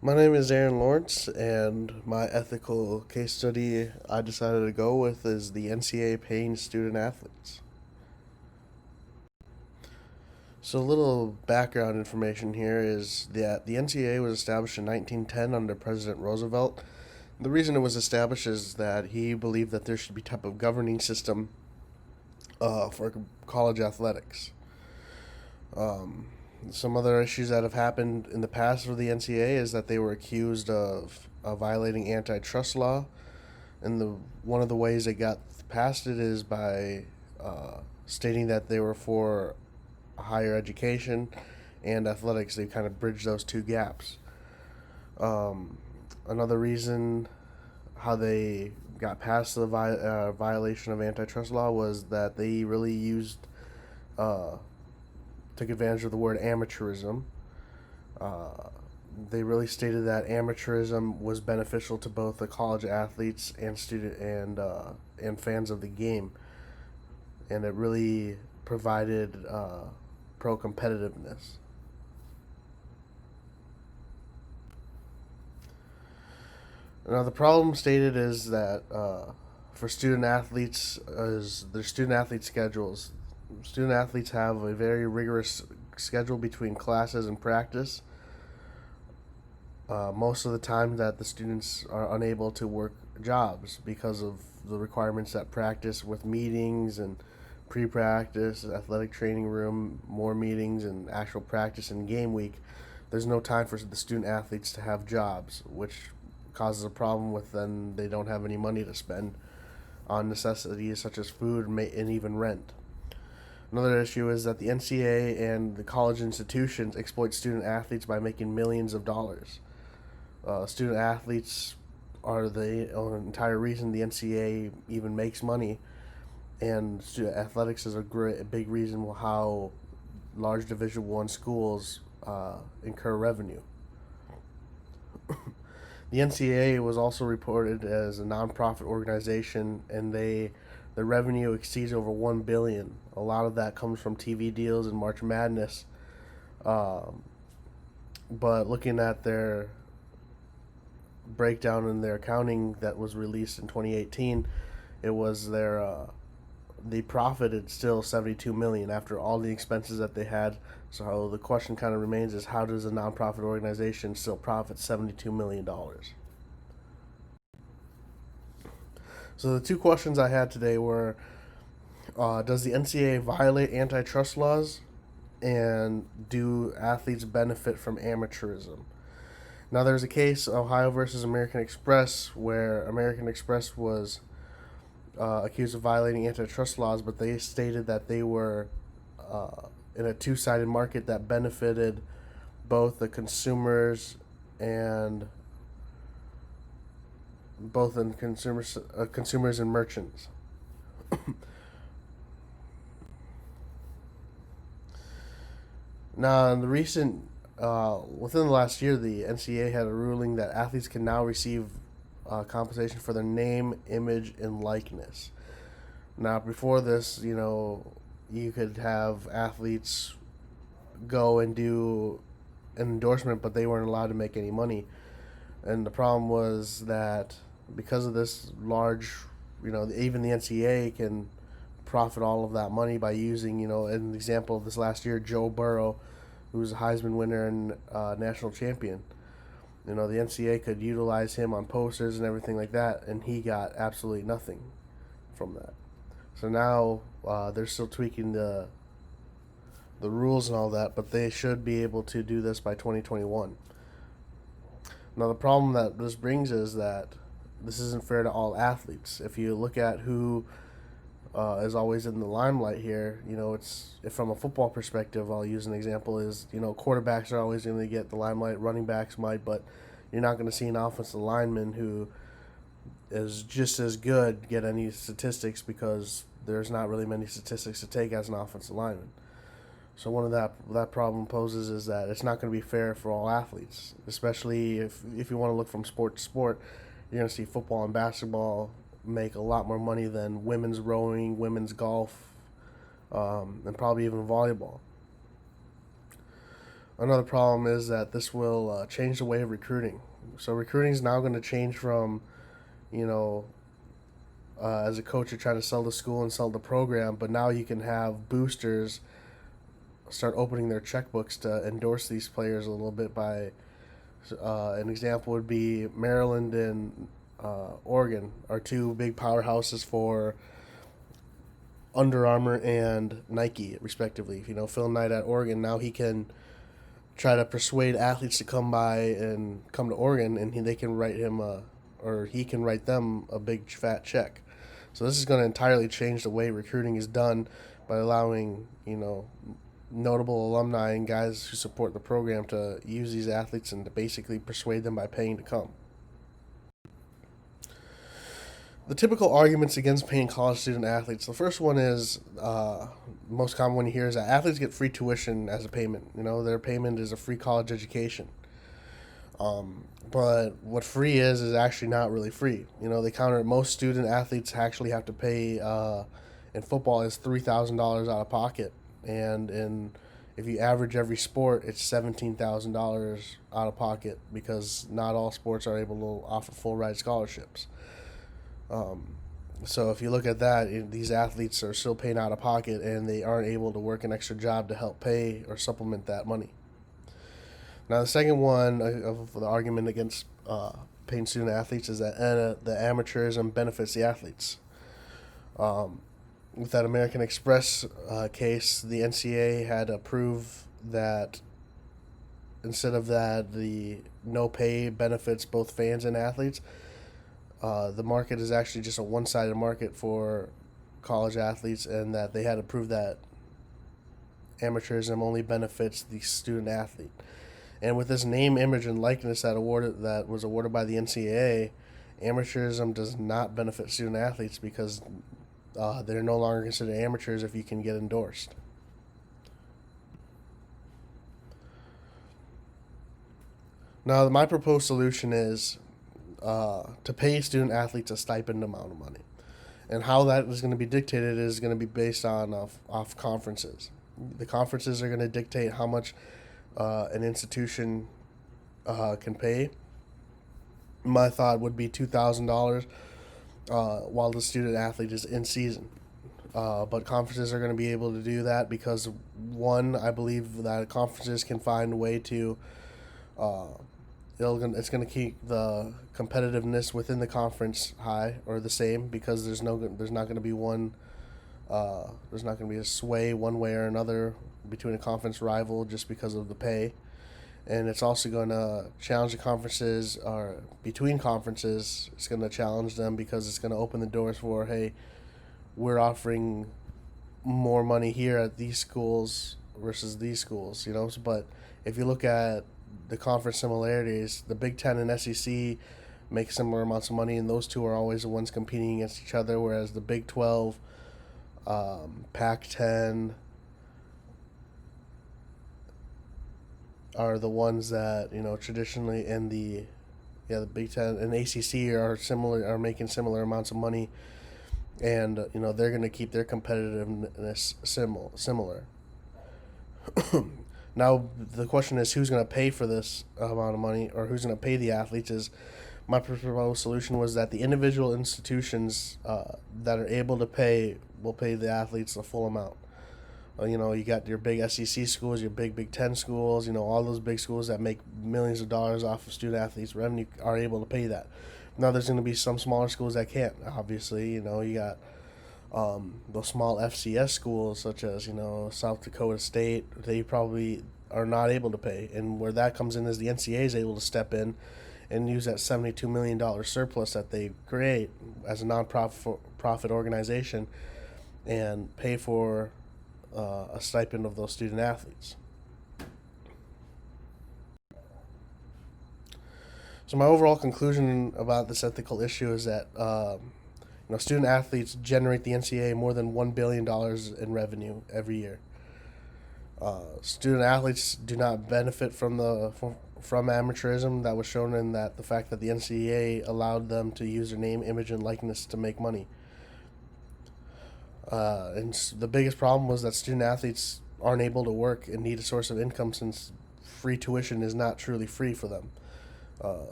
My name is Aaron Lawrence, and my ethical case study I decided to go with is the NCAA paying student athletes. So, a little background information here is that the NCAA was established in 1910 under President Roosevelt. The reason it was established is that he believed that there should be type of governing system for college athletics. Um, some other issues that have happened in the past for the NCAA is that they were accused of violating antitrust law, and the one of the ways they got past it is by stating that they were for higher education and athletics. They kind of bridged those two gaps. Um, Another reason how they got past the violation of antitrust law was that they really uh, took advantage of the word amateurism. Uh, they really stated that amateurism was beneficial to both the college athletes and and fans of the game, and it really provided pro competitiveness. Now the problem stated is that for student athletes is their student athlete schedules. Student athletes have a very rigorous schedule between classes and practice. Most of the time that the students are unable to work jobs because of the requirements that practice with meetings and pre-practice, athletic training room, more meetings, and actual practice in game week. There's no time for the student athletes to have jobs, which causes a problem with then they don't have any money to spend on necessities such as food and even rent. Another issue is that the NCAA and the college institutions exploit student athletes by making millions of dollars. Student athletes are the entire reason the NCAA even makes money, and student athletics is a big reason how large Division I schools incur revenue. The NCAA was also reported as a nonprofit organization, and their revenue exceeds over 1 billion. A lot of that comes from TV deals and March Madness. Um, but looking at their breakdown in their accounting that was released in 2018, it was they profited still 72 million after all the expenses that they had. So the question kind of remains is how does a nonprofit organization still profit 72 million dollars? So the two questions I had today were does the NCAA violate antitrust laws, and do athletes benefit from amateurism? Now, there's a case, Ohio versus American Express, where American Express was accused of violating antitrust laws, but they stated that they were in a two sided market that benefited both the consumers and consumers and merchants. Now, in the recent within the last year, the NCAA had a ruling that athletes can now receive compensation for their name, image, and likeness. Now, before this, you could have athletes go and do an endorsement, but they weren't allowed to make any money. And the problem was that because of this large, even the NCAA can profit all of that money by using, an example of this last year, Joe Burrow, who was a Heisman winner and national champion. The NCAA could utilize him on posters and everything like that, and he got absolutely nothing from that. So now they're still tweaking the rules and all that, but they should be able to do this by 2021. Now the problem that this brings is that this isn't fair to all athletes. If you look at who is always in the limelight here, it's if from a football perspective, I'll use an example is quarterbacks are always going to get the limelight, running backs might, but you're not going to see an offensive lineman who is just as good get any statistics because there's not really many statistics to take as an offensive lineman. So one of that problem poses is that it's not going to be fair for all athletes, especially if you want to look from sport to sport. You're going to see football and basketball make a lot more money than women's rowing, women's golf, and probably even volleyball. Another problem is that this will change the way of recruiting. So recruiting is now going to change from, you know, as a coach, you're trying to sell the school and sell the program, but now you can have boosters start opening their checkbooks to endorse these players a little bit by an example would be Maryland and Oregon are two big powerhouses for Under Armour and Nike, respectively. You know, Phil Knight at Oregon, now he can try to persuade athletes to come by and come to Oregon, and they can write him or he can write them a big fat check. So this is going to entirely change the way recruiting is done by allowing, you know, notable alumni and guys who support the program to use these athletes and to basically persuade them by paying to come. The typical arguments against paying college student athletes. The first one is most common one you hear is that athletes get free tuition as a payment. You know, their payment is a free college education. But what free is actually not really free. You know, they counter most student athletes actually have to pay in football is $3,000 out of pocket, and in if you average every sport, it's $17,000 out of pocket because not all sports are able to offer full ride scholarships. Um, so if you look at that, these athletes are still paying out of pocket, and they aren't able to work an extra job to help pay or supplement that money. Now, the second one of the argument against paying student athletes is that the amateurism benefits the athletes. With that American Express case, the NCAA had to prove that instead of that, the no pay benefits both fans and athletes. The market is actually just a one-sided market for college athletes, and that they had to prove that amateurism only benefits the student athlete. And with this name, image, and likeness that was awarded by the NCAA, amateurism does not benefit student athletes because they're no longer considered amateurs if you can get endorsed. Now, my proposed solution is to pay student athletes a stipend amount of money. And how that is going to be dictated is going to be based on off conferences. The conferences are going to dictate how much an institution can pay. My thought would be $2,000 while the student athlete is in season. But conferences are going to be able to do that because, one, I believe that conferences can find a way to it's going to keep the competitiveness within the conference high or the same because there's not going to be there's not going to be a sway one way or another between a conference rival just because of the pay. And it's also going to challenge the conferences, or between conferences, it's going to challenge them because it's going to open the doors for, hey, we're offering more money here at these schools versus these schools, you know. But if you look at the conference similarities, the Big Ten and SEC make similar amounts of money, and those two are always the ones competing against each other, whereas the Big 12, Pac-10 are the ones that, you know, traditionally in the Big Ten and ACC are making similar amounts of money, and you know, they're going to keep their competitiveness similar. Now the question is, who's going to pay for this amount of money, or who's going to pay the athletes? Is my proposed solution was that the individual institutions that are able to pay will pay the athletes the full amount. You know, you got your big SEC schools, your Big Ten schools, you know, all those big schools that make millions of dollars off of student athletes' revenue are able to pay that. Now, there's going to be some smaller schools that can't, obviously. You know, you got those small FCS schools such as, you know, South Dakota State. They probably are not able to pay. And where that comes in is the NCAA is able to step in and use that $72 million surplus that they create as a non-profit organization and pay for a stipend of those student athletes. So my overall conclusion about this ethical issue is that you know, student athletes generate the NCAA more than $1 billion in revenue every year. Student athletes do not benefit from amateurism. That was shown in that the fact that the NCAA allowed them to use their name, image, and likeness to make money. And the biggest problem was that student athletes aren't able to work and need a source of income since free tuition is not truly free for them.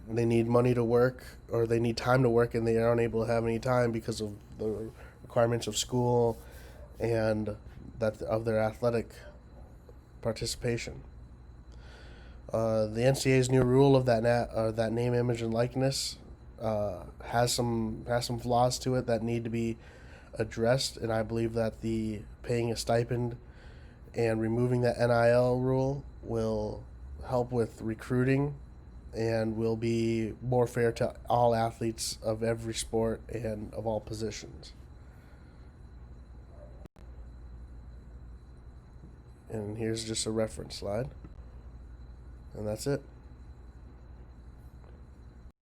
They need money to work, or they need time to work, and they aren't able to have any time because of the requirements of school and that of their athletic participation. The NCAA's new rule of that name, image, and likeness has some flaws to it that need to be addressed, and I believe that the paying a stipend and removing that NIL rule will help with recruiting and will be more fair to all athletes of every sport and of all positions. And here's just a reference slide. And that's it.